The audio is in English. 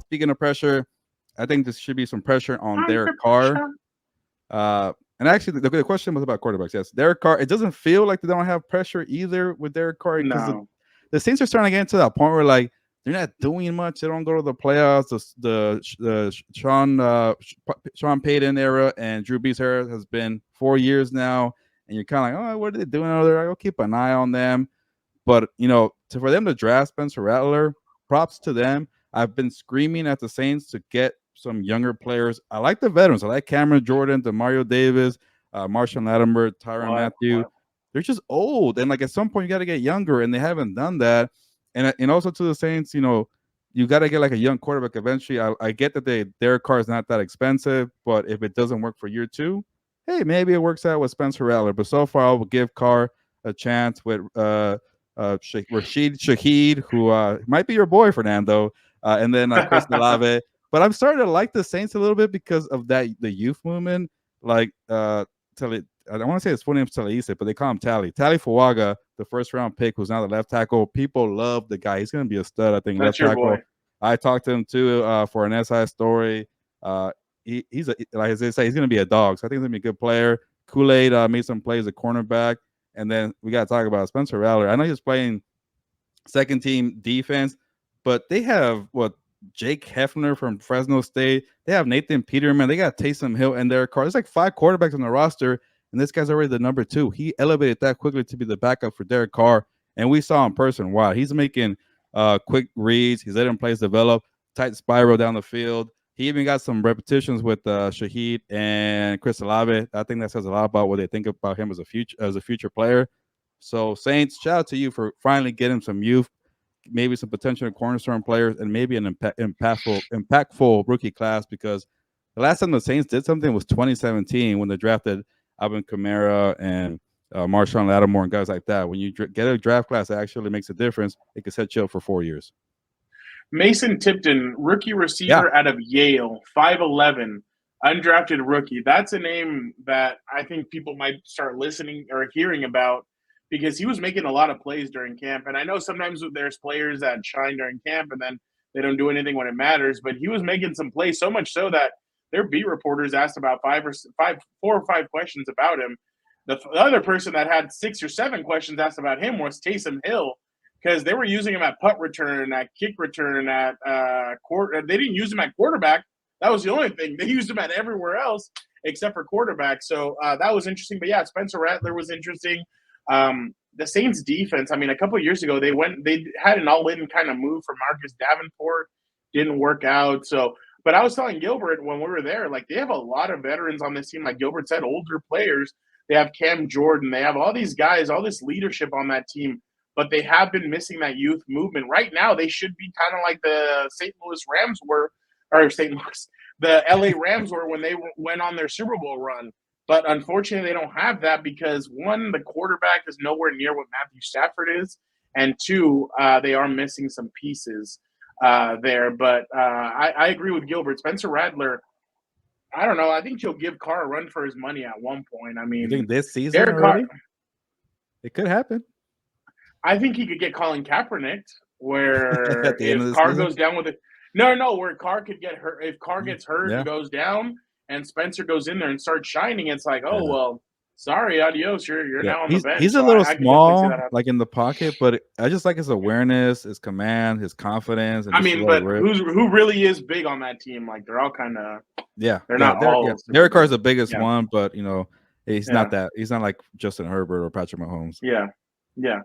Speaking of pressure, I think there should be some pressure on Derek Carr. And actually, the question was about quarterbacks. Yes, Derek Carr. It doesn't feel like they don't have pressure either with Derek Carr because the Saints are starting to get into that point where like they're not doing much. They don't go to the playoffs. The Sean Payton era and Drew Brees era has been 4 years now, and you're kind of like, oh, what are they doing over there? I'll keep an eye on them. But for them to draft Spencer Rattler, props to them. I've been screaming at the Saints to get some younger players. I like the veterans. I like Cameron Jordan, Demario Davis, Marshawn Lattimore, Tyrann Mathieu. They're just old, and like at some point you got to get younger, and they haven't done that. And also to the Saints, you got to get like a young quarterback eventually. I get that Derek Carr is not that expensive, but if it doesn't work for year 2, hey, maybe it works out with Spencer Rattler. But so far, I will give Carr a chance with Rashid Shaheed, who might be your boy, Fernando, and then Chris Olave. But I'm starting to like the Saints a little bit because of the youth movement. Like I don't want to say his full name is Talise, but they call him Tally Fuaga, the first round pick, who's now the left tackle. People love the guy. He's going to be a stud, I think. That's left tackle. Boy. I talked to him too for an SI story. He's like as they say, he's going to be a dog. So I think he's going to be a good player. Kool-Aid made some plays at cornerback. And then we got to talk about Spencer Rattler. I know he's playing second team defense, but they have Jake Hefner from Fresno State. They have Nathan Peterman. They got Taysom Hill and Derek Carr. There's like 5 quarterbacks on the roster, and this guy's already the number 2. He elevated that quickly to be the backup for Derek Carr, and we saw in person. Wow, he's making quick reads. He's letting plays develop, tight spiral down the field. He even got some repetitions with Shaheed and Chris Olave. I think that says a lot about what they think about him as a future player. So Saints, shout out to you for finally getting some youth, maybe some potential cornerstone players, and maybe an impactful rookie class, because the last time the Saints did something was 2017 when they drafted Alvin Kamara and Marshawn Lattimore and guys like that. When you get a draft class that actually makes a difference, it could set you up for 4 years. Mason Tipton, rookie receiver out of Yale, 5'11", undrafted rookie. That's a name that I think people might start listening or hearing about because he was making a lot of plays during camp. And I know sometimes there's players that shine during camp and then they don't do anything when it matters, but he was making some plays, so much so that their beat reporters asked about 4 or 5 questions about him. The other person that had 6 or 7 questions asked about him was Taysom Hill, because they were using him at punt return, at kick return, at quarter. They didn't use him at quarterback. That was the only thing. They used him at everywhere else except for quarterback. So that was interesting. But yeah, Spencer Rattler was interesting. The Saints defense, I mean, a couple of years ago, they had an all-in kind of move for Marcus Davenport. Didn't work out. So, but I was telling Gilbert when we were there, like they have a lot of veterans on this team. Like Gilbert said, older players. They have Cam Jordan. They have all these guys, all this leadership on that team. But they have been missing that youth movement. Right now, they should be kind of like the the LA Rams were when they went on their Super Bowl run. But unfortunately, they don't have that because, 1, the quarterback is nowhere near what Matthew Stafford is, and 2, they are missing some pieces there. But I agree with Gilbert. Spencer Rattler, I don't know. I think he'll give Carr a run for his money at one point. I mean, you think this season already? It could happen. I think he could get Colin Kaepernick, where if Carr goes down with it. No, where Carr could get hurt. If Carr gets hurt and goes down, and Spencer goes in there and starts shining, it's like, well, sorry, adios. You're now on the bench. He's a little small, like in the pocket, but I just like his awareness, his command, his confidence. And I mean, but who really is big on that team? Like they're all kind of they're not all. Yeah. Derek Carr is the biggest one, but he's not that. He's not like Justin Herbert or Patrick Mahomes. Yeah.